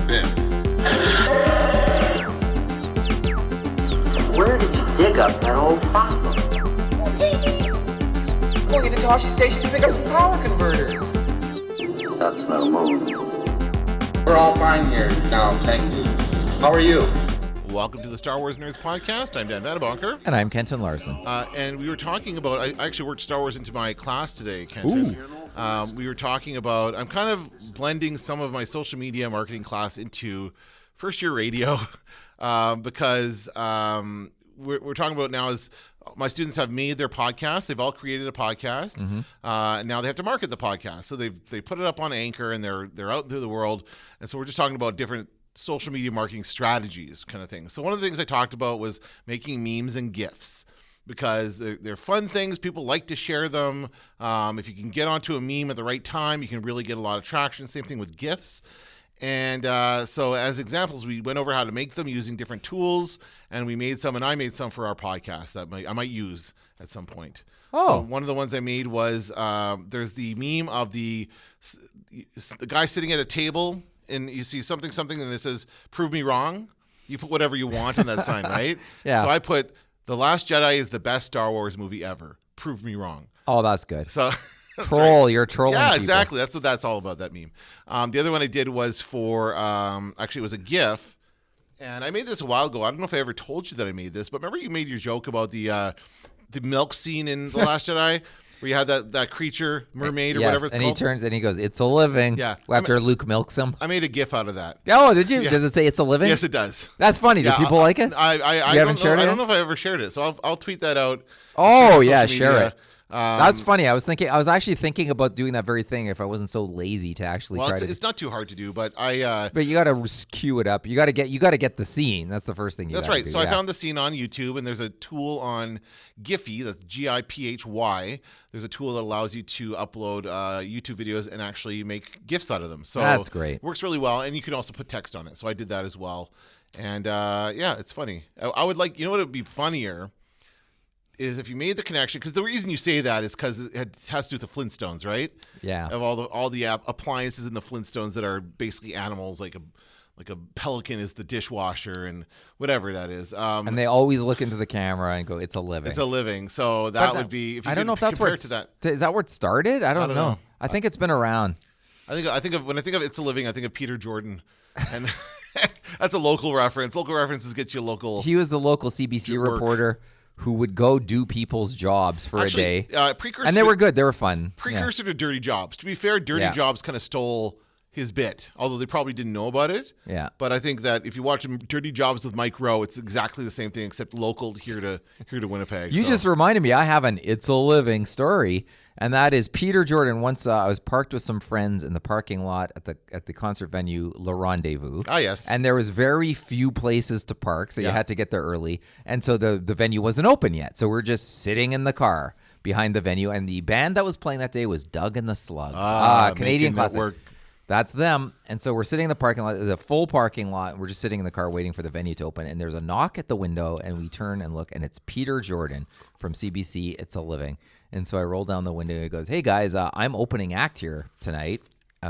Biff. Where did you dig up that old fossil? Going into Toshi Station to pick up some power converters. That's no move. We're all fine here now, thank you. How are you? Welcome to the Star Wars Nerds Podcast. I'm Dan Vanabonker. And I'm Kenton Larson. And we were talking about, I actually worked Star Wars into my class today, Kenton. We were talking about, I'm kind of blending some of my social media marketing class into first year radio because we're talking about now is my students have made their podcast. They've all created a podcast. And now they have to market the podcast. So they put it up on Anchor and they're out into the world. And so we're just talking about different social media marketing strategies kind of thing. So one of the things I talked about was making memes and GIFs because they're fun things. People like to share them. If you can get onto a meme at the right time, you can really get a lot of traction. Same thing with GIFs. And so as examples, we went over how to make them using different tools, and we made some, and I made some for our podcast that I might use at some point. So one of the ones I made was there's the meme of the guy sitting at a table, and you see something, and it says, "Prove me wrong." You put whatever you want on that sign, right? Yeah. So I put, "The Last Jedi is the best Star Wars movie ever. Prove me wrong." Oh, that's good. So Troll, right. You're trolling Yeah, people. exactly. That's what that's all about, that meme. The other one I did was for, actually it was a GIF, and I made this a while ago. I don't know if I ever told you that I made this, but remember you made your joke about the milk scene in The Last Jedi? Where you had that creature, mermaid or whatever it's and called. He turns and he goes, "It's a living." Yeah. After Luke milks him. I made a GIF out of that. Oh, did you? Yeah. Does it say it's a living? Yes, it does. That's funny. Do people like it? I haven't shared it I yet? don't know if I ever shared it, so I'll tweet that out. Oh, on yeah, social share media. it. That's funny. I was actually thinking about doing that very thing if I wasn't so lazy to actually Well, try to. it's not too hard to do, but But you got to cue it up. You got to get the scene. That's the first thing you. That's gotta right. do, So yeah. I found the scene on YouTube, and there's a tool on Giphy. That's Giphy. There's a tool that allows you to upload YouTube videos and actually make GIFs out of them. So that's great. Works really well, and you can also put text on it. So I did that as well, and yeah, it's funny. I would like, you know what would be funnier is if you made the connection, because the reason you say that is because it has to do with the Flintstones, right? Yeah. Of all the appliances in the Flintstones that are basically animals, like a pelican is the dishwasher and whatever that is. And they always look into the camera and go, "It's a living." It's a living. So that would be. If you I don't know if that's where to that. Is that where it started? I don't know. I think it's been around. When I think of It's a Living, I think of Peter Jordan, and that's a local reference. Local references get you local. He was the local CBC reporter who would go do people's jobs for a day. And they were good. They were fun. Precursor to Dirty Jobs. To be fair, Dirty Jobs kind of stole his bit, although they probably didn't know about it. Yeah. But I think that if you watch Dirty Jobs with Mike Rowe, it's exactly the same thing except local here to Winnipeg. You just reminded me. I have an It's a Living story, and that is Peter Jordan. Once I was parked with some friends in the parking lot at the concert venue Le Rendezvous. Ah, yes. And there was very few places to park, so you had to get there early. And so the venue wasn't open yet. So we're just sitting in the car behind the venue, and the band that was playing that day was Doug and the Slugs. Canadian classic. That's them. And so we're sitting in the parking lot, the full parking lot. We're just sitting in the car waiting for the venue to open. And there's a knock at the window, and we turn and look, and it's Peter Jordan from CBC, It's a Living. And so I roll down the window, and he goes, "Hey, guys, I'm opening act here tonight,"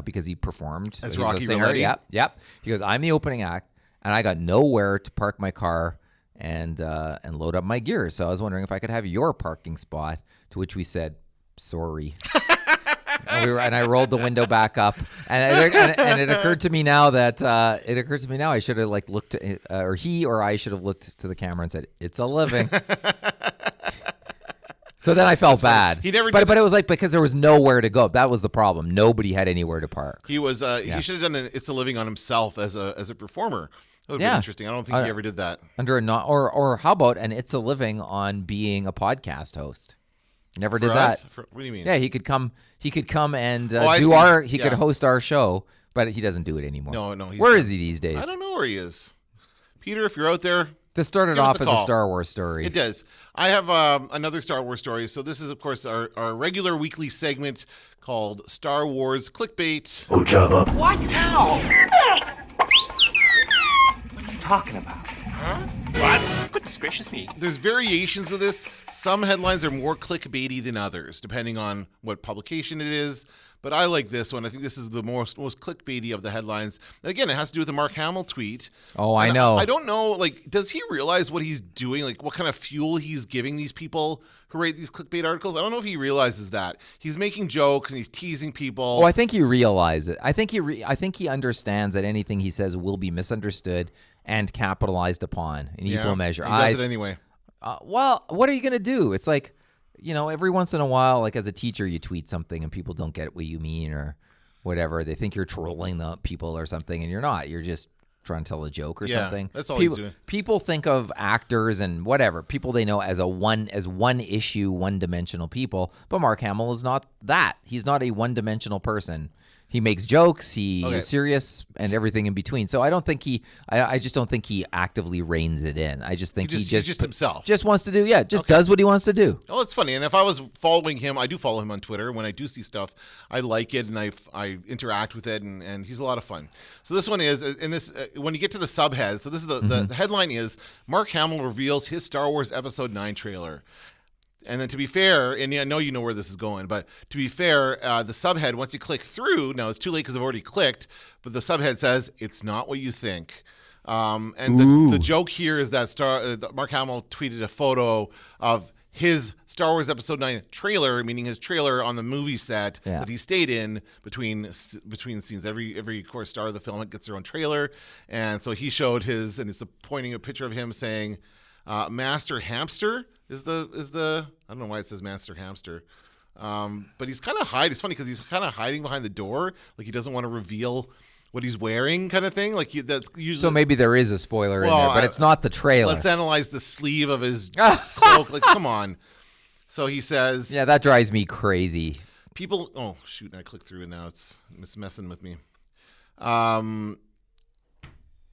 because he performed. As He's a Rocky singer. Raleigh? Yep. He goes, "I'm the opening act, and I got nowhere to park my car and load up my gear. So I was wondering if I could have your parking spot," to which we said, "Sorry." And I rolled the window back up, and it occurred to me now that I should have looked, or he or I should have looked to the camera and said, "It's a living." So then I felt bad. He never but it was because there was nowhere to go. That was the problem. Nobody had anywhere to park. He was he should have done an It's a Living on himself as a performer. That would be interesting. I don't think he ever did that. Under or how about an It's a Living on being a podcast host? Never did that. What do you mean? Yeah, he could come and could host our show, but he doesn't do it anymore. No. Where is he these days? I don't know where he is. Peter, if you're out there, this started off as a Star Wars story. It does. I have another Star Wars story. So this is, of course, our regular weekly segment called Star Wars Clickbait. Ojaba. What? How? What are you talking about? What? Goodness gracious me. There's variations of this. Some headlines are more clickbaity than others, depending on what publication it is. But I like this one. I think this is the most clickbaity of the headlines. And again, it has to do with the Mark Hamill tweet. Oh, I know. I don't know, like, does he realize what he's doing? Like, what kind of fuel he's giving these people who write these clickbait articles? I don't know if he realizes that. He's making jokes and he's teasing people. Oh, I think he realizes it. I think he understands that anything he says will be misunderstood and capitalized upon in equal measure. He does it anyway. Well, what are you going to do? It's like, every once in a while, like as a teacher, you tweet something and people don't get what you mean or whatever. They think you're trolling the people or something, and you're not. You're just trying to tell a joke or something. That's all he's doing. People think of actors and whatever, people they know as one issue, one-dimensional people, but Mark Hamill is not that. He's not a one-dimensional person. He makes jokes, he is serious, and everything in between. So I don't think I just don't think he actively reins it in. I just think he's just himself. Just wants to do, does what he wants to do. Oh, it's funny. And if I was following him, I do follow him on Twitter. When I do see stuff, I like it and I interact with it, and he's a lot of fun. So this one is, in this when you get to the subhead, so this is the headline is, Mark Hamill reveals his Star Wars Episode 9 trailer. And then to be fair, and I know you know where this is going, but to be fair, the subhead, once you click through, now it's too late because I've already clicked, but the subhead says, it's not what you think. And the joke here is that Mark Hamill tweeted a photo of his Star Wars Episode 9 trailer, meaning his trailer on the movie set that he stayed in between scenes. Every of course star of the film gets their own trailer, and so he showed his, and it's pointing a picture of him saying, Master Hamster is the I don't know why it says Master Hamster, but he's kind of hiding. It's funny because he's kind of hiding behind the door, like he doesn't want to reveal what he's wearing, kind of thing. Like that's usually. So maybe there is a spoiler in there, but it's not the trailer. Let's analyze the sleeve of his cloak. Like, come on. So he says, "Yeah, that drives me crazy." People. Oh shoot! I clicked through and now it's messing with me.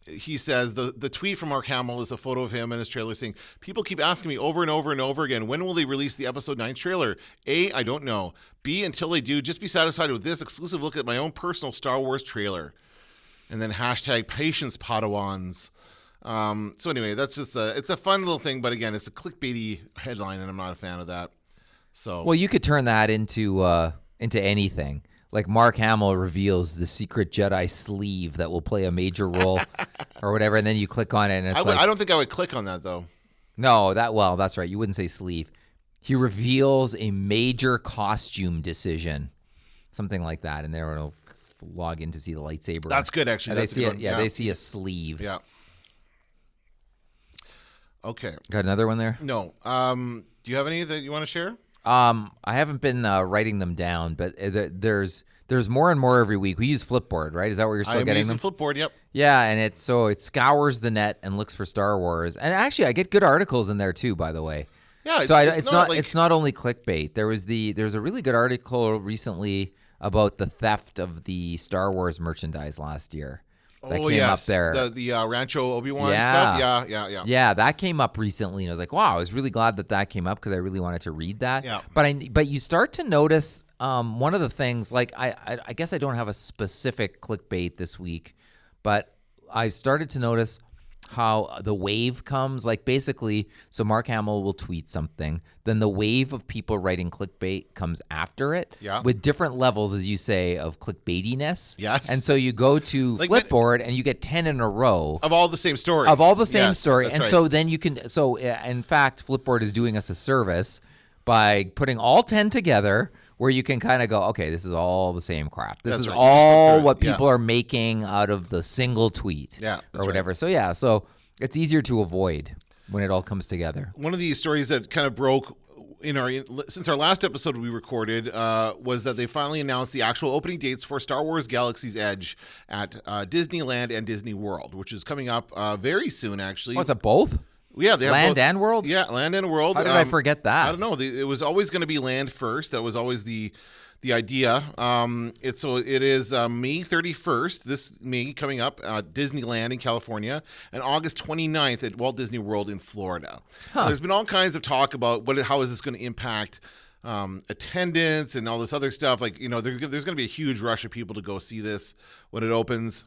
He says the tweet from Mark Hamill is a photo of him and his trailer saying, people keep asking me over and over and over again, when will they release the Episode 9 trailer? A, I don't know. B, until they do, just be satisfied with this exclusive look at my own personal Star Wars trailer. And then hashtag patience Padawans. So anyway, that's just it's a fun little thing, but again, it's a clickbaity headline and I'm not a fan of that. So well, you could turn that into anything. Like Mark Hamill reveals the secret Jedi sleeve that will play a major role or whatever, and then you click on it and it's I don't think I would click on that, though. No, that's right. You wouldn't say sleeve. He reveals a major costume decision, something like that, and there it'll log in to see the lightsaber. That's good, actually. They see they see a sleeve. Yeah. Okay. Got another one there? No. Do you have any that you want to share? I haven't been writing them down, but there's more and more every week. We use Flipboard, right? Is that where you're still getting them? Flipboard, yep. Yeah, and it scours the net and looks for Star Wars. And actually, I get good articles in there too, by the way. Yeah, it's not only clickbait. There's a really good article recently about the theft of the Star Wars merchandise last year. That came up there. The Rancho Obi-Wan stuff? Yeah. Yeah, that came up recently, and I was like, wow, I was really glad that came up because I really wanted to read that. Yeah. But you start to notice one of the things, like I guess I don't have a specific clickbait this week, but I've started to notice how the wave comes, like basically, so Mark Hamill will tweet something, then the wave of people writing clickbait comes after it with different levels, as you say, of clickbaitiness. Yes. And so you go to Flipboard and you get 10 in a row. Of all the same story. Story. And so then you can, in fact, Flipboard is doing us a service by putting all 10 together where you can kind of go, okay, this is all the same crap. This is all what people are making out of the single tweet or whatever. Right. So it's easier to avoid when it all comes together. One of the stories that kind of broke since our last episode we recorded was that they finally announced the actual opening dates for Star Wars Galaxy's Edge at Disneyland and Disney World, which is coming up very soon, actually. What's it, both? Yeah, they have Land both. And World? Yeah, Land and World. How did I forget that? I don't know. It was always going to be Land first. That was always the idea. It is May 31st, this May coming up, Disneyland in California, and August 29th at Walt Disney World in Florida. There's been all kinds of talk about how is this going to impact attendance and all this other stuff. Like, there's going to be a huge rush of people to go see this when it opens.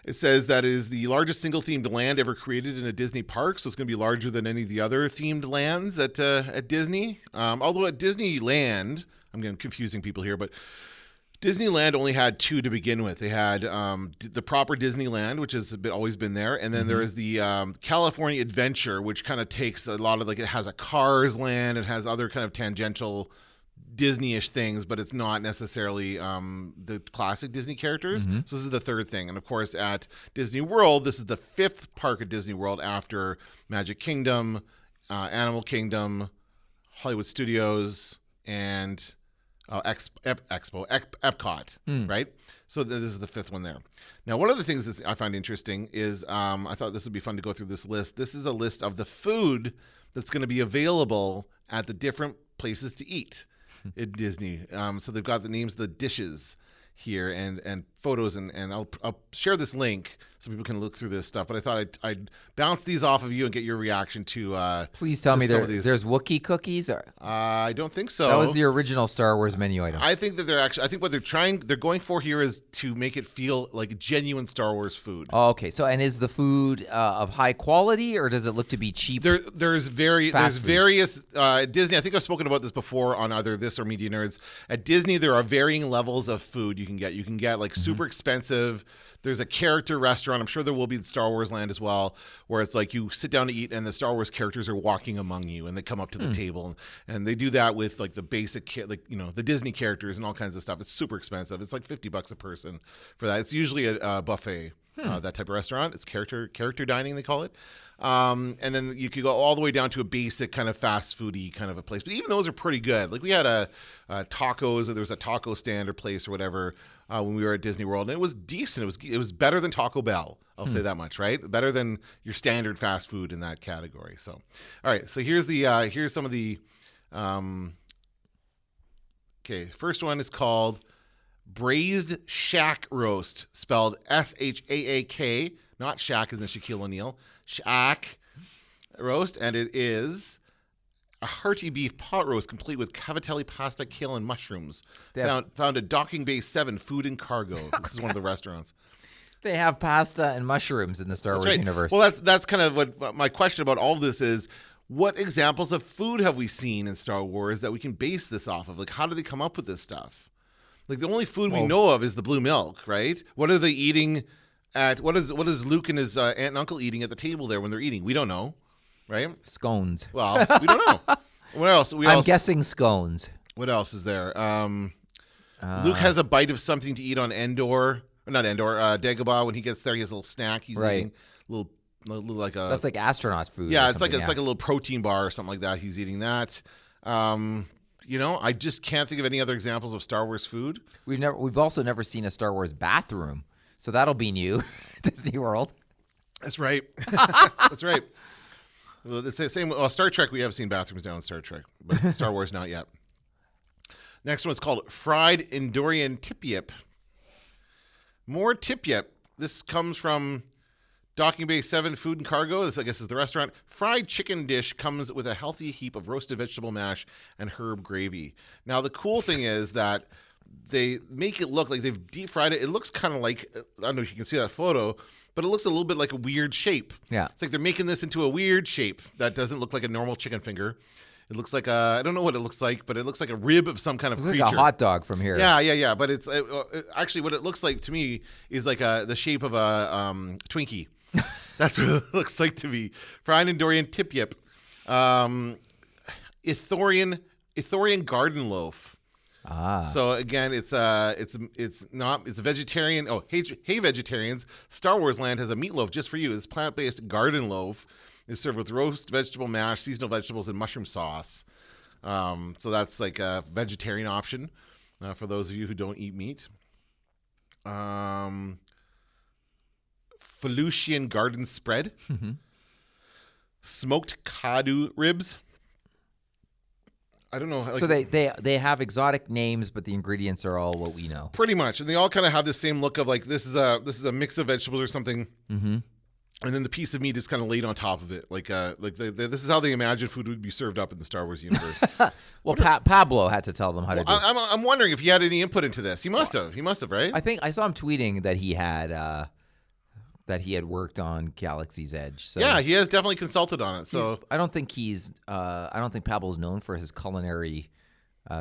It says that is the largest single themed land ever created in a Disney park, so it's going to be larger than any of the other themed lands at Disney. Although at Disneyland, I'm getting confusing people here, but Disneyland only had 2 to begin with. They had the proper Disneyland, which has always been there, and then there is the California Adventure, which kind of takes a lot of it has a Cars land, it has other kind of tangential Disney-ish things, but it's not necessarily the classic Disney characters. So this is the 3rd thing. And of course, at Disney World, this is the 5th park at Disney World after Magic Kingdom, Animal Kingdom, Hollywood Studios, and Epcot, right? So this is the 5th one there. Now, one of the things that I find interesting is I thought this would be fun to go through this list. This is a list of the food that's going to be available at the different places to eat at Disney. So they've got the names of the dishes here and photos, and I'll share this link so people can look through this stuff. But I thought I'd bounce these off of you and get your reaction to. Please tell me there's Wookiee cookies. I don't think so. That was the original Star Wars menu item. I think that I think what they're going for here is to make it feel like genuine Star Wars food. Oh, okay. So, and is the food of high quality, or does it look to be cheap? There's various Disney. I think I've spoken about this before on either this or Media Nerds. At Disney, there are varying levels of food you can get. You can get like super expensive. There's a character restaurant. I'm sure there will be in Star Wars Land as well, where it's like you sit down to eat and the Star Wars characters are walking among you and they come up to the table, and they do that with like the basic, the Disney characters and all kinds of stuff. It's super expensive. It's like $50 a person for that. It's usually a buffet, that type of restaurant. It's character dining, they call it. And then you could go all the way down to a basic kind of fast foody kind of a place. But even those are pretty good. Like we had a tacos, or there was a taco stand or place or whatever when we were at Disney World, and it was decent. It was better than Taco Bell. I'll say that much, right? Better than your standard fast food in that category. So, all right. So here's some of the. Okay, first one is called Braised Shack Roast, spelled SHAAK, not Shaq as in Shaquille O'Neal. Shack roast, and it is a hearty beef pot roast complete with cavatelli pasta, kale, and mushrooms. Found at Docking Bay 7 Food and Cargo. This is one of the restaurants. They have pasta and mushrooms in the Star Wars universe. Well, that's kind of what my question about all this is. What examples of food have we seen in Star Wars that we can base this off of? Like, how do they come up with this stuff? Like, the only food we know of is the blue milk, right? What are they eating what is Luke and his aunt and uncle eating at the table there when they're eating? We don't know, right? Scones. Well, we don't know. What else? I'm guessing scones. What else is there? Luke has a bite of something to eat on Dagobah. When he gets there, he has a little snack. He's eating little like a. That's like astronaut food. Yeah, it's like a little protein bar or something like that. He's eating that. I just can't think of any other examples of Star Wars food. We've also never seen a Star Wars bathroom, so that'll be new. Disney World. That's right. That's right. Well, it's the same. Well, Star Trek, we have seen bathrooms down in Star Trek, but Star Wars not yet. Next one is called Fried Endorian Tip-Yip. More Tip-Yip. This comes from Docking Bay 7 Food and Cargo. This, I guess, is the restaurant. Fried chicken dish comes with a healthy heap of roasted vegetable mash and herb gravy. Now, the cool thing is that they make it look like they've deep fried it. It looks kind of like, I don't know if you can see that photo, but it looks a little bit like a weird shape. Yeah. It's like they're making this into a weird shape that doesn't look like a normal chicken finger. It looks like I don't know what it looks like, but it looks like a rib of some kind of creature. Like a hot dog from here. Yeah. But it's actually what it looks like to me is like the shape of a Twinkie. That's what it looks like to me. Fried Endorian Tip-Yip. Ithorian garden loaf. So again, it's a vegetarian. Oh, hey vegetarians! Star Wars Land has a meatloaf just for you. This plant-based garden loaf is served with roast vegetable mash, seasonal vegetables, and mushroom sauce. So that's like a vegetarian option for those of you who don't eat meat. Felucian garden spread. Smoked Kadu ribs. I don't know. Like, so they have exotic names, but the ingredients are all what we know. Pretty much, and they all kind of have the same look of like this is a mix of vegetables or something, and then the piece of meat is kind of laid on top of it. This is how they imagine food would be served up in the Star Wars universe. Well, Pablo had to tell them how to do it. I'm wondering if he had any input into this. He must have. He must have, right? I think I saw him tweeting that he had that he had worked on Galaxy's Edge. So Yeah, he has definitely consulted on it. So I don't think Pablo's known for his culinary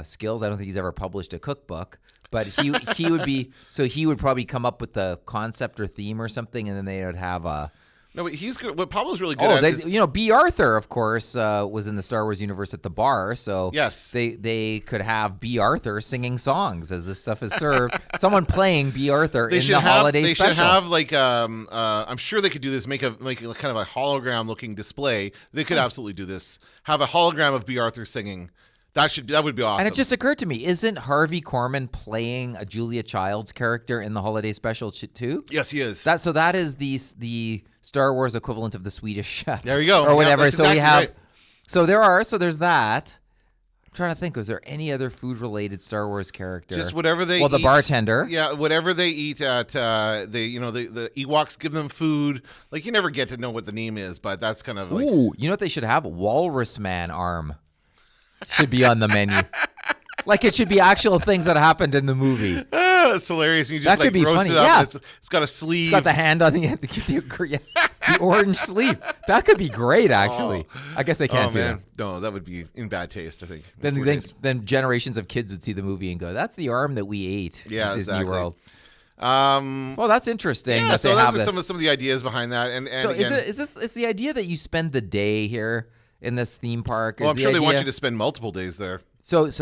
skills. I don't think he's ever published a cookbook. But he would be, so he would probably come up with the concept or theme or something, and then they would have a. No, but he's good. What Pablo's really good at is, B. Arthur, of course, was in the Star Wars universe at the bar, so yes, they could have B. Arthur singing songs as this stuff is served. Someone playing B. Arthur in the holiday special. They should have like I'm sure they could do this. Make kind of a hologram looking display. They could absolutely do this. Have a hologram of B. Arthur singing. That would be awesome. And it just occurred to me, isn't Harvey Korman playing a Julia Childs character in the holiday special too? Yes, he is. So that is the Star Wars equivalent of the Swedish Chef. There you go. Or whatever. That's so we have right. there's that. I'm trying to think, was there any other food related Star Wars character? Just whatever they eat. Well, the bartender. Yeah, whatever they eat at the Ewoks give them food. Like you never get to know what the name is, but that's kind of like Ooh, you know what they should have? Walrus Man arm. Should be on the menu. Like it should be actual things that happened in the movie. That's hilarious. You just that could be roast funny. it up. Yeah. It's got a sleeve. It's got the hand on the orange sleeve. That could be great, actually. I guess they can't do that. No, that would be in bad taste, I think. Then generations of kids would see the movie and go, "That's the arm that we ate at Disney World." Well, that's interesting. Yeah, that so they have those this. are some of the ideas behind that. And So again, is the idea that you spend the day here in this theme park? Well, I'm sure they want you to spend multiple days there. So is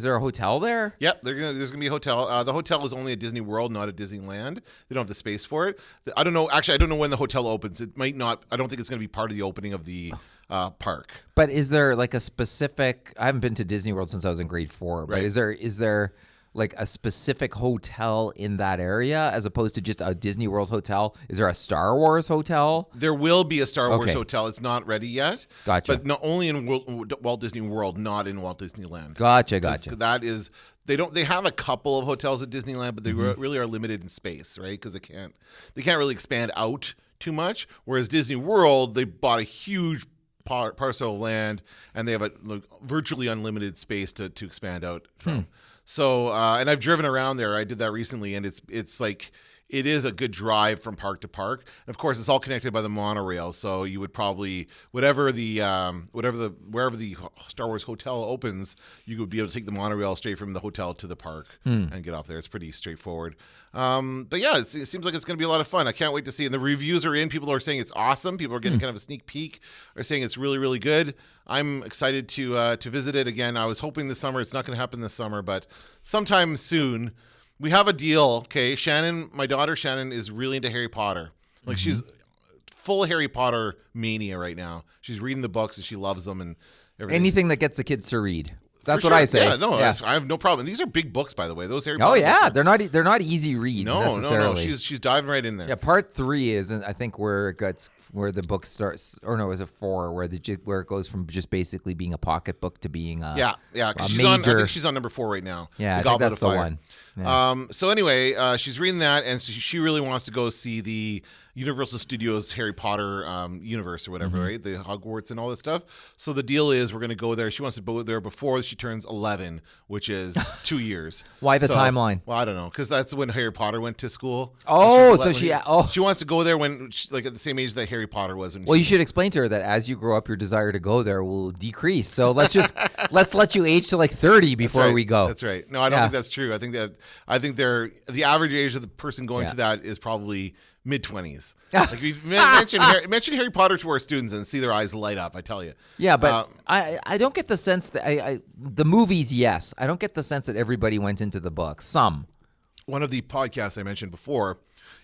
there a hotel there? Yep, there's gonna be a hotel. The hotel is only at Disney World, not at Disneyland. They don't have the space for it. I don't know. Actually, I don't know when the hotel opens. It might not. I don't think it's gonna be part of the opening of the park. But is there like a specific? I haven't been to Disney World since I was in grade 4. But Right. is there like a specific hotel in that area as opposed to just a Disney World hotel? Is there a Star Wars hotel? There will be a Star Wars Okay. hotel. It's not ready yet. Gotcha. But not only in Walt Disney World, not in Walt Disneyland. Gotcha. That is, they have a couple of hotels at Disneyland, but they Mm-hmm. really are limited in space, right? Because they can't really expand out too much. Whereas Disney World, they bought a huge parcel of land and they have a virtually unlimited space to expand out from. So, and I've driven around there. I did that recently, and it's like it is a good drive from park to park. And of course, it's all connected by the monorail. So you would probably wherever the Star Wars hotel opens, you would be able to take the monorail straight from the hotel to the park and get off there. It's pretty straightforward. But yeah, it seems like it's going to be a lot of fun. I can't wait to see. And the reviews are in. People are saying it's awesome. People are getting kind of a sneak peek. Are saying it's really, really good. I'm excited to visit it again. I was hoping this summer. It's not going to happen this summer, but sometime soon. We have a deal. Okay, Shannon, my daughter Shannon, is really into Harry Potter. Like she's full Harry Potter mania right now. She's reading the books and she loves them and everything. Anything that gets the kids to read. That's For what sure. I say. Yeah, no, I have no problem. These are big books, by the way. Those Harry Oh Potter yeah, books they're not easy reads necessarily. No. She's diving right in there. Yeah, part 3 is, I think, where the book starts, or no, is it 4 where it goes from just basically being a pocketbook to being a Yeah. a 'Cause major. I think she's on number 4 right now. Yeah, I think Goblet that's of the Fire. one. Yeah. So anyway, she's reading that, and she really wants to go see the Universal Studios Harry Potter universe or whatever, right? The Hogwarts and all that stuff. So the deal is we're going to go there. She wants to go there before she turns 11, which is 2 years. Why the timeline? Well, I don't know, because that's when Harry Potter went to school. Oh, And she she wants to go there when like at the same age that Harry Potter was. Well, you should explain to her that as you grow up, your desire to go there will decrease. So let's let you age to like 30 before we go. That's right. No, I don't think that's true. I think the average age of the person going to that is probably mid-20s. Like we mention Harry Potter to our students and see their eyes light up. I tell you. Yeah, but I don't get the sense that the movies. Yes, I don't get the sense that everybody went into the books. Some. One of the podcasts I mentioned before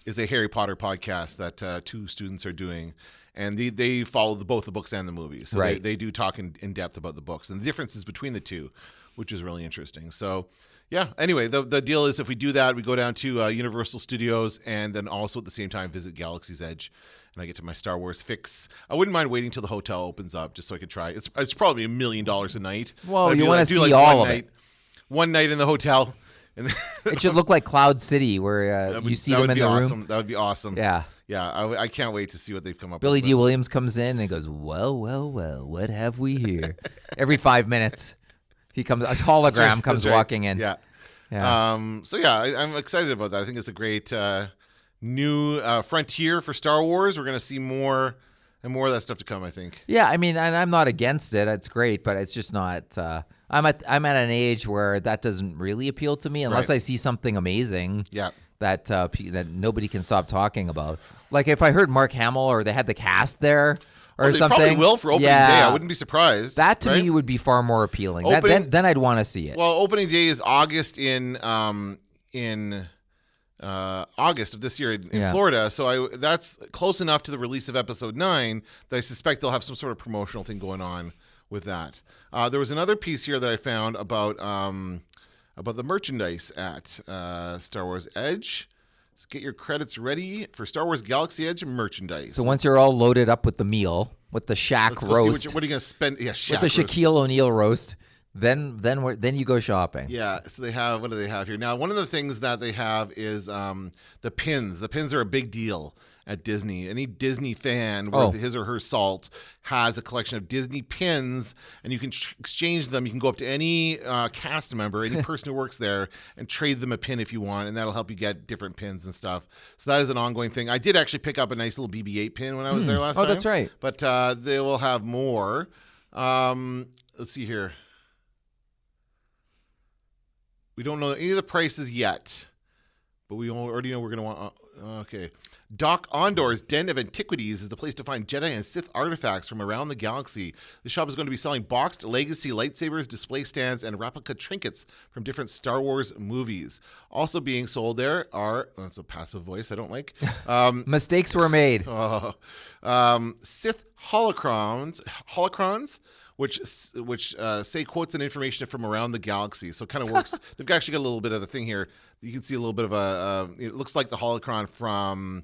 is a Harry Potter podcast that 2 students are doing. And they follow both the books and the movies. So right. they do talk in depth about the books and the differences between the two, which is really interesting. So, yeah. Anyway, the deal is if we do that, we go down to Universal Studios and then also at the same time visit Galaxy's Edge. And I get to my Star Wars fix. I wouldn't mind waiting till the hotel opens up just so I could try. It's probably $1 million a night. Well, you want to see all of it. One night in the hotel. And it should look like Cloud City where you see them in the room. That would be awesome. Yeah. Yeah, I can't wait to see what they've come up Billy with. D. Williams comes in and goes, well, what have we here? Every 5 minutes, he comes. A hologram comes walking in. Yeah. Yeah. So yeah, I'm excited about that. I think it's a great new frontier for Star Wars. We're going to see more and more of that stuff to come, I think. Yeah, I mean, and I'm not against it. It's great, but it's just not. I'm at an age where that doesn't really appeal to me unless I see something amazing. Yeah. That that nobody can stop talking about. Like if I heard Mark Hamill or they had the cast there or they something. Probably will for opening day. I wouldn't be surprised. That to me would be far more appealing. Then I'd want to see it. Well, opening day is August in August of this year in Florida, so that's close enough to the release of Episode 9 that I suspect they'll have some sort of promotional thing going on with that. There was another piece here that I found about the merchandise at Star Wars Edge. So get your credits ready for Star Wars Galaxy Edge merchandise. So once you're all loaded up with the meal, with the Shaq roast, what are you going to spend? Yeah, Shaq with the Shaquille O'Neal roast. Then you go shopping. Yeah, so they have, what do they have here? Now, one of the things that they have is the pins. The pins are a big deal at Disney. Any Disney fan worth his or her salt has a collection of Disney pins, and you can exchange them. You can go up to any cast member, any person who works there, and trade them a pin if you want, and that'll help you get different pins and stuff. So that is an ongoing thing. I did actually pick up a nice little BB-8 pin when I was there last time. Oh, that's right. But they will have more. Let's see here. We don't know any of the prices yet, but we already know we're going to want... okay. Doc Ondor's Den of Antiquities is the place to find Jedi and Sith artifacts from around the galaxy. The shop is going to be selling boxed legacy lightsabers, display stands, and replica trinkets from different Star Wars movies. Also being sold there are... Oh, that's a passive voice I don't like. Mistakes were made. Sith holocrons, which say quotes and information from around the galaxy. So it kind of works. They've actually got a little bit of a thing here. You can see a little bit of it looks like the holocron from,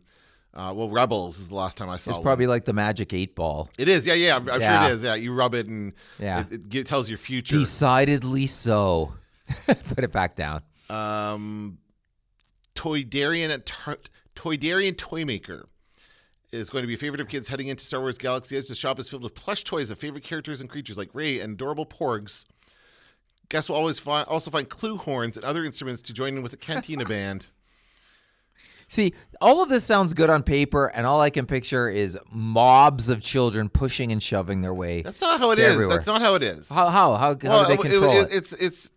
Rebels is the last time I saw It's probably like the Magic 8 Ball. It is, yeah. I'm sure it is. Yeah, you rub it and it tells your future. Decidedly so. Put it back down. Toydarian Toymaker is going to be a favorite of kids heading into Star Wars Galaxy Edge. The shop is filled with plush toys of favorite characters and creatures like Rey and adorable porgs. Guests will also find clue horns and other instruments to join in with the Cantina band. See, all of this sounds good on paper, and all I can picture is mobs of children pushing and shoving their way. That's not how it is. Everywhere. That's not how it is. How do they control it? It's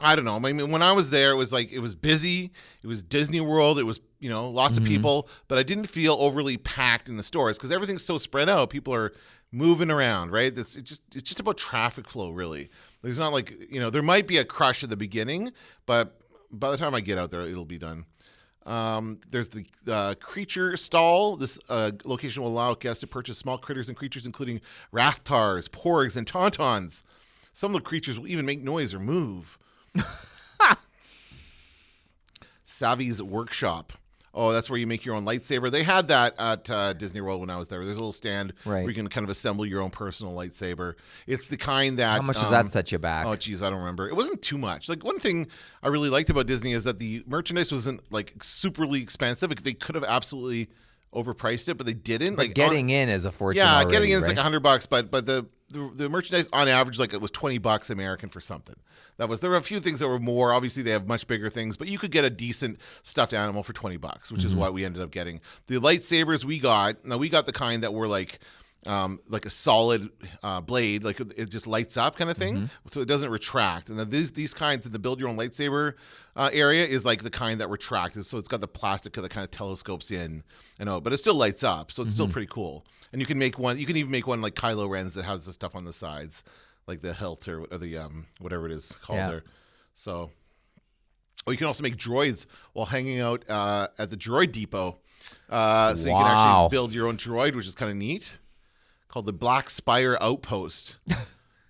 I don't know. I mean, when I was there, it was busy. It was Disney World. It was, lots of people, but I didn't feel overly packed in the stores because everything's so spread out. People are moving around, right? It's just about traffic flow, really. There's not like, there might be a crush at the beginning, but by the time I get out there, it'll be done. There's the creature stall. This location will allow guests to purchase small critters and creatures, including Rathtars, Porgs, and Tauntauns. Some of the creatures will even make noise or move. Savvy's Workshop. Oh, that's where you make your own lightsaber. They had that at Disney World when I was there. There's a little stand where you can kind of assemble your own personal lightsaber. It's the kind that... How much does that set you back? Oh, geez, I don't remember. It wasn't too much. Like, one thing I really liked about Disney is that the merchandise wasn't, like, superly expensive. They could have absolutely overpriced it, but they didn't. But getting in is a fortune already, getting in is right? like $100, but the merchandise on average, like, it was $20 American for something. There were a few things that were more. Obviously, they have much bigger things, but you could get a decent stuffed animal for $20, which is what we ended up getting. The lightsabers we got the kind that were like a solid blade, like it just lights up kind of thing, so it doesn't retract. And then these kinds in the build your own lightsaber area is like the kind that retracts, so it's got the plastic that kind of telescopes in and out, but it still lights up, so it's still pretty cool. And you can make one. You can even make one like Kylo Ren's that has the stuff on the sides, like the hilt or the whatever it is called there. So, you can also make droids while hanging out at the Droid Depot. So you can actually build your own droid, which is kind of neat. Called the Black Spire Outpost.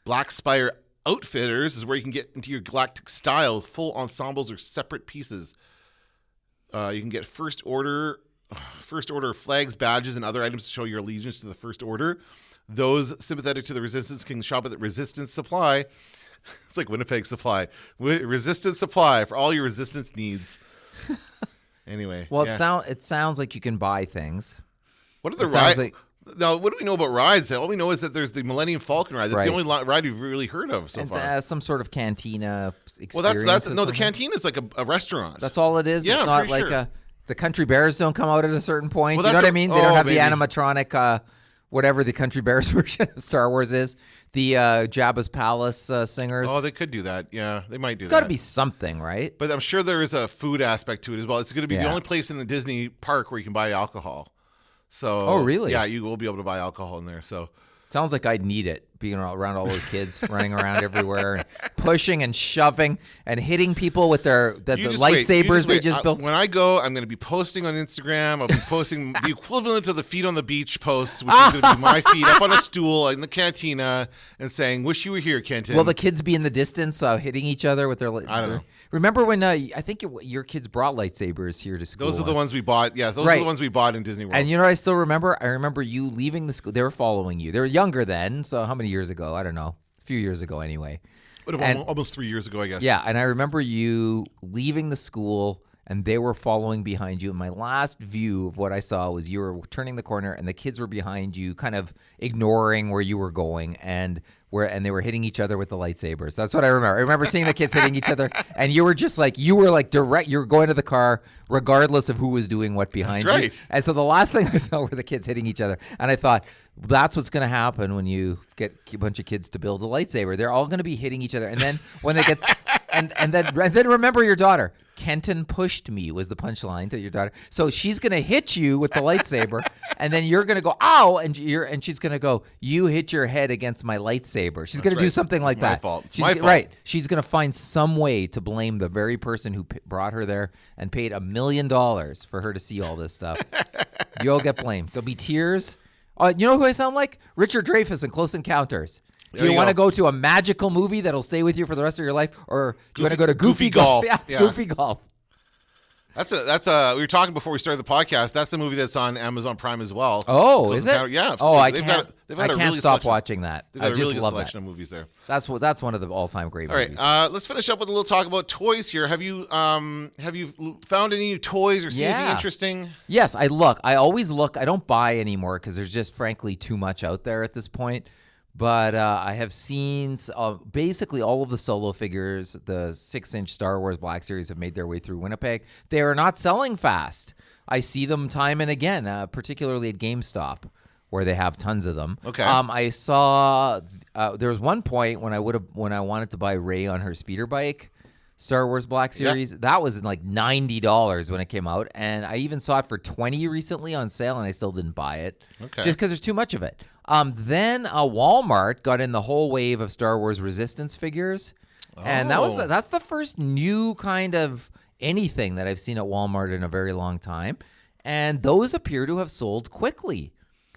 Black Spire Outfitters is where you can get into your galactic style, full ensembles or separate pieces. You can get first order flags, badges, and other items to show your allegiance to the First Order. Those sympathetic to the Resistance can shop at the Resistance Supply. It's like Winnipeg Supply. Resistance Supply for all your Resistance needs. Anyway. Well, it sounds like you can buy things. What are the rides? Now, what do we know about rides? All we know is that there's the Millennium Falcon ride. That's the only ride we've really heard of so far. Some sort of cantina experience. Well, the cantina is like a restaurant. That's all it is. Yeah, it's not like the country bears don't come out at a certain point. Well, You know that's what I a- mean? They don't oh, have maybe. the animatronic, whatever the country bears version of Star Wars is. The Jabba's Palace singers. Oh, they could do that. Yeah, they might do It's that. got to be something, right? But I'm sure there is a food aspect to it as well. It's going to be the Yeah. only place in the Disney park where you can buy alcohol. So, Oh, really? Yeah, you will be able to buy alcohol in there. So, Sounds like I'd need it, being around all those kids running around everywhere, and pushing and shoving and hitting people with the you just wait. You lightsabers they wait. just built. When I go, I'm going to be posting on Instagram. I'll be posting the equivalent of the feet on the beach posts, which is going to be my feet up on a stool in the cantina and saying, "Wish you were here, Kenton." Will the kids be in the distance hitting each other with their? I don't know. Remember when I think your kids brought lightsabers here to school? Those are the ones we bought. Yes, those are Right. the ones we bought in Disney World. And you know what I still remember? I remember you leaving the school. They were following you. They were younger then. So how many years ago? I don't know. A few years ago anyway. Almost 3 years ago, I guess. Yeah, and I remember you leaving the school and they were following behind you. And my last view of what I saw was you were turning the corner and the kids were behind you, kind of ignoring where you were going, and they were hitting each other with the lightsabers. That's what I remember. I remember seeing the kids hitting each other, and you were direct. You were going to the car regardless of who was doing what behind That's you. right. And so the last thing I saw were the kids hitting each other, and I thought that's what's going to happen when you get a bunch of kids to build a lightsaber. They're all going to be hitting each other, and then when they get and then remember your daughter. Kenton pushed me was the punchline to your daughter. So she's gonna hit you with the lightsaber, and then you're gonna go ow, and she's gonna go, you hit your head against my lightsaber. She's gonna do right. something like It's my that. fault. It's She's my fault. Right. She's gonna find some way to blame the very person who brought her there and paid $1 million for her to see all this stuff. You'll get blamed. There'll be tears. You know who I sound like? Richard Dreyfuss in Close Encounters. Do you want to go to a magical movie that'll stay with you for the rest of your life, or do you want to go to Goofy Golf? Yeah. Goofy Golf. That's we were talking before we started the podcast. That's the movie that's on Amazon Prime as well. Oh, Close is it? Encounter- Yeah. Oh, I they've can't. they've I got a can't really stop selection- watching that. They've I got a just really good love selection that. of movies there. That's one of the all-time great All right, movies. let's finish up with a little talk about toys here. Have you found any new toys or seen anything Yeah. interesting? Yes, I always look. I don't buy anymore because there's just frankly too much out there at this point. But I have seen basically all of the solo figures. The 6-inch Star Wars Black Series have made their way through Winnipeg. They are not selling fast. I see them time and again, particularly at GameStop, where they have tons of them. Okay. I saw there was one point when I wanted to buy Rey on her speeder bike, Star Wars Black Series. That was like $90 when it came out, and I even saw it for $20 recently on sale, and I still didn't buy it. Okay. Just because there's too much of it. Then Walmart got in the whole wave of Star Wars Resistance figures, and that's the first new kind of anything that I've seen at Walmart in a very long time, and those appear to have sold quickly.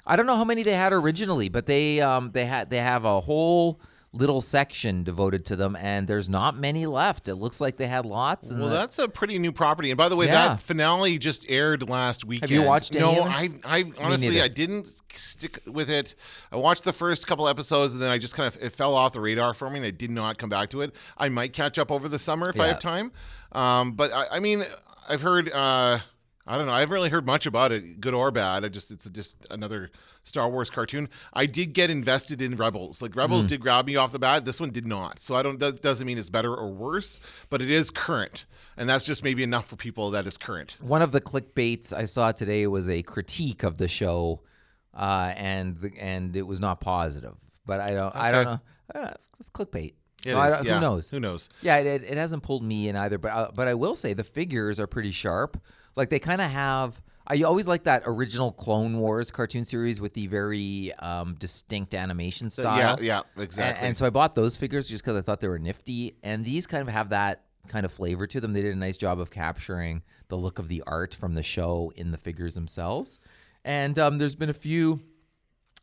I don't know how many they had originally, but they have a whole little section devoted to them, and there's not many left. It looks like they had lots. Well, that's a pretty new property. And by the way, Yeah. that finale just aired last weekend. Have you watched any No, of it? I honestly neither. I didn't stick with it. I watched the first couple episodes, and then I just it fell off the radar for me, and I did not come back to it. I might catch up over the summer if I Yeah. have time. But I mean, I've heard. I don't know. I haven't really heard much about it, good or bad. It's just another Star Wars cartoon. I did get invested in Rebels. Like Rebels did grab me off the bat. This one did not. So that doesn't mean it's better or worse, but it is current, and that's just maybe enough for people that is current. One of the clickbaits I saw today was a critique of the show, and it was not positive. But I don't know. It's clickbait. It So is, Who yeah. knows? Who knows? Yeah, it hasn't pulled me in either. But I will say the figures are pretty sharp. Like they kind of have. I always like that original Clone Wars cartoon series with the very distinct animation style. Yeah, exactly. And so I bought those figures just because I thought they were nifty. And these kind of have that kind of flavor to them. They did a nice job of capturing the look of the art from the show in the figures themselves. And there's been a few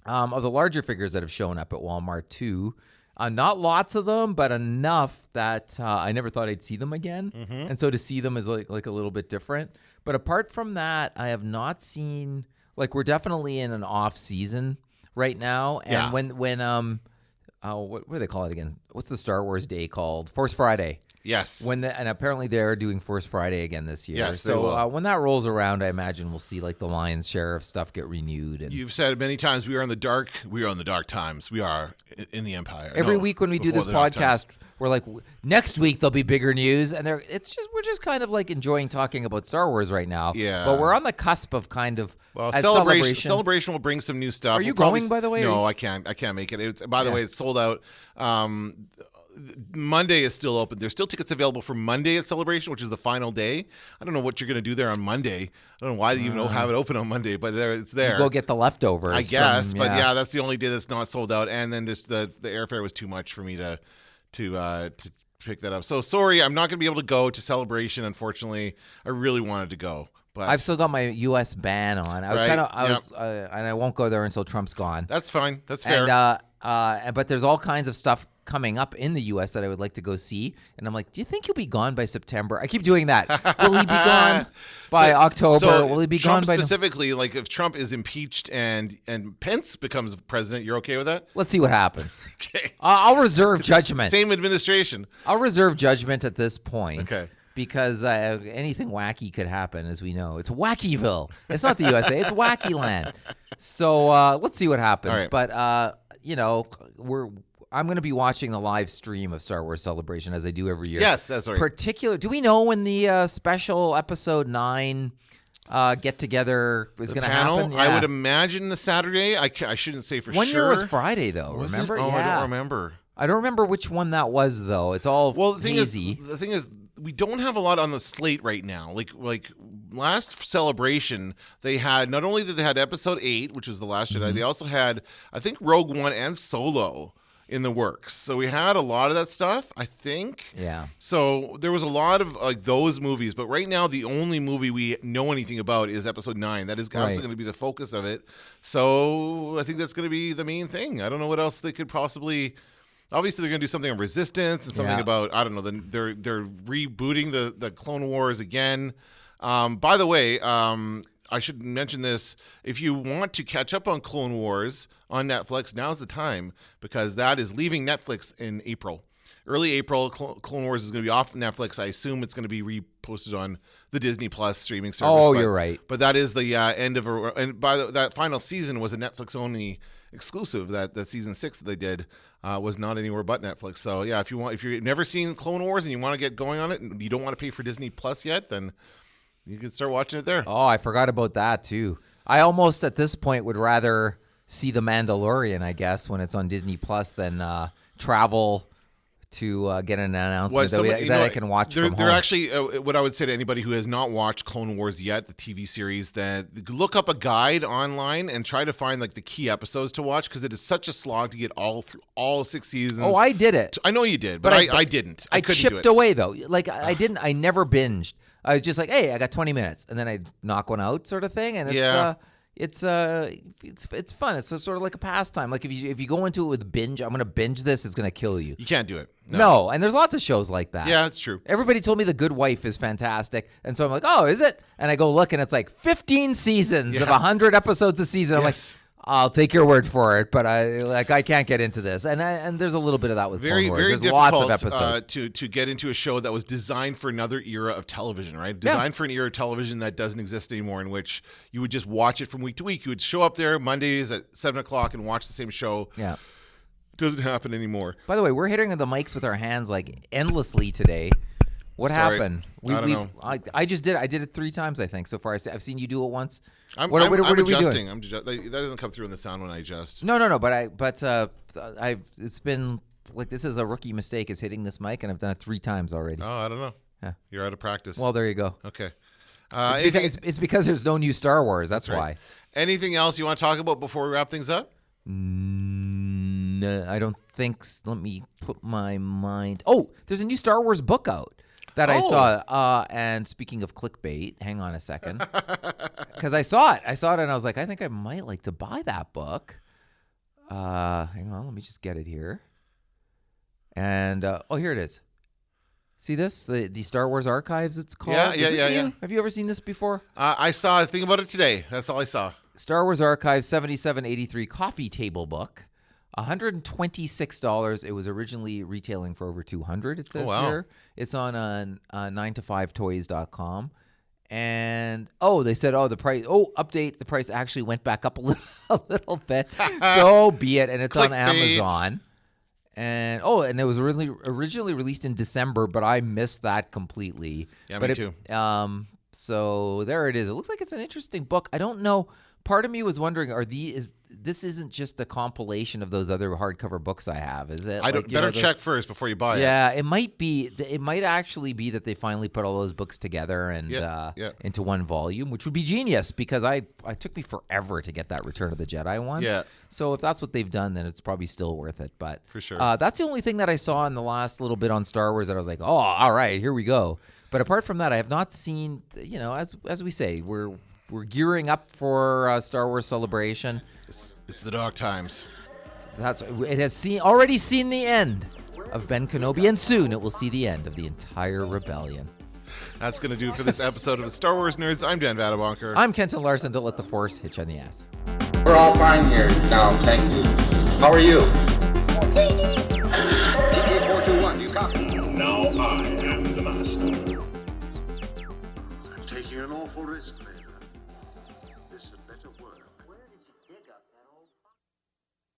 of the larger figures that have shown up at Walmart too. Not lots of them, but enough that I never thought I'd see them again. And so to see them is like a little bit different. But apart from that, I have not seen, like, we're definitely in an off season right now. And Yeah. when what do they call it again? What's the Star Wars day called? Force Friday. Yes. And apparently they're doing Force Friday again this year. Yes, they so will. when that rolls around, I imagine we'll see like the lion's share of stuff get renewed. And You've said it many times. We are in the dark. We are in the dark times. We are in the Empire. every No, week when we do before this the dark times. podcast, we're like, next week there'll be bigger news, and we're just kind of like enjoying talking about Star Wars right now. Yeah. But we're on the cusp of kind of Celebration will bring some new stuff. Are you going, by the way? No, I can't make it. By the way, it's sold out. Monday is still open. There's still tickets available for Monday at Celebration, which is the final day. I don't know what you're going to do there on Monday. I don't know why you have it open on Monday, but it's there. You go get the leftovers. I guess, but yeah, that's the only day that's not sold out. And then just the airfare was too much for me to pick that up. So sorry, I'm not going to be able to go to Celebration. Unfortunately, I really wanted to go. But I've still got my U.S. ban on. And I won't go there until Trump's gone. That's fine. That's fair. But there's all kinds of stuff coming up in the U.S. that I would like to go see. And I'm like, do you think he'll be gone by September? I keep doing that. Will he be gone by October? Will he be Trump gone by specifically, like if Trump is impeached and Pence becomes president, you're okay with that? Let's see what happens. Okay. I'll reserve judgment. Same administration. I'll reserve judgment at this point. Okay. Because anything wacky could happen, as we know. It's Wackyville. It's not the USA. It's Wacky Land. So let's see what happens. Right. But I'm going to be watching the live stream of Star Wars Celebration as I do every year. Yes, that's right. Do we know when the special episode 9 get together is going to happen? Yeah. I would imagine the Saturday. I shouldn't say for sure. 1 year was Friday, though. Remember? Oh, yeah. I don't remember. I don't remember which one that was, though. It's all hazy. The thing is, we don't have a lot on the slate right now. Like last Celebration, they had not only did they had Episode 8, which was The Last Jedi, they also had, I think, Rogue One and Solo in the works. So we had a lot of that stuff, I think. Yeah. So there was a lot of like those movies, but right now the only movie we know anything about is Episode 9. That is absolutely going to be the focus of it. So I think that's going to be the main thing. I don't know what else they could possibly. Obviously, they're going to do something on Resistance and something about, I don't know, they're rebooting the Clone Wars again. By the way, I should mention this. If you want to catch up on Clone Wars on Netflix, now's the time because that is leaving Netflix in April. Early April, Clone Wars is going to be off Netflix. I assume it's going to be reposted on the Disney Plus streaming service. Oh, you're right. But that is the end of that final season was a Netflix-only exclusive. That season 6 that they did was not anywhere but Netflix. So yeah, if you've never seen Clone Wars and you want to get going on it and you don't want to pay for Disney Plus yet, then you can start watching it there. Oh, I forgot about that too. I almost at this point would rather see The Mandalorian, I guess, when it's on Disney Plus than travel to get an announcement that I can watch from home. They're actually, what I would say to anybody who has not watched Clone Wars yet, the TV series, that look up a guide online and try to find like the key episodes to watch because it is such a slog to get all 6 seasons. Oh, I did it. I know you did, but I didn't. I couldn't chipped do it. away though. Like I didn't. I never binged. I was just like, hey, I got 20 minutes, and then I knock one out, sort of thing. And it's fun. It's sort of like a pastime. Like if you go into it with binge, I'm gonna binge this. It's gonna kill you. You can't do it. No, and there's lots of shows like that. Yeah, it's true. Everybody told me The Good Wife is fantastic, and so I'm like, oh, is it? And I go look, and it's like 15 seasons of 100 episodes a season. I'm like, I'll take your word for it, but I can't get into this. And there's a little bit of that with Clone Wars. There's lots of episodes to get into a show that was designed for another era of television, right? Designed for an era of television that doesn't exist anymore, in which you would just watch it from week to week. You would show up there Mondays at 7:00 and watch the same show. Yeah. Doesn't happen anymore. By the way, we're hitting the mics with our hands like endlessly today. What happened? I don't know. I just did it. I did it 3 times, I think, so far. I've seen you do it once. I'm what are we adjusting. doing? That doesn't come through in the sound when I adjust. No. But it's been like this is a rookie mistake is hitting this mic, and I've done it 3 times already. Oh, I don't know. Yeah. You're out of practice. Well, there you go. Okay. It's because there's no new Star Wars. That's why. Right. Anything else you want to talk about before we wrap things up? No, I don't think. Let me put my mind. Oh, there's a new Star Wars book out that I saw. And speaking of clickbait, hang on a second, because I saw it, and I was like, I think I might like to buy that book. Hang on, let me just get it here. And here it is. See this? The Star Wars Archives, it's called. Yeah. Have you ever seen this before? I saw a thing about it today. That's all I saw. Star Wars Archives 7783 coffee table book. $126. It was originally retailing for over $200. It says here. It's on 9to5toys.com. And they said the price. Update. The price actually went back up a little bit. So be it. And it's on Amazon. And it was originally released in December, but I missed that completely. Yeah, but me too. So there it is. It looks like it's an interesting book. I don't know. Part of me was wondering, this isn't just a compilation of those other hardcover books I have, is it? Better check first before you buy it. Yeah, it might be. It might actually be that they finally put all those books together and into one volume, which would be genius because it took me forever to get that Return of the Jedi one. Yeah. So if that's what they've done, then it's probably still worth it. But for sure, that's the only thing that I saw in the last little bit on Star Wars that I was like, oh, all right, here we go. But apart from that, I have not seen. As we say, we're gearing up for Star Wars Celebration. It's the dark times. It has already seen the end of Ben Kenobi, and soon it will see the end of the entire rebellion. That's going to do it for this episode of the Star Wars Nerds. I'm Dan Vadabonker. I'm Kenton Larson. Don't let the Force hit you on the ass. We're all fine here now, thank you. How are you?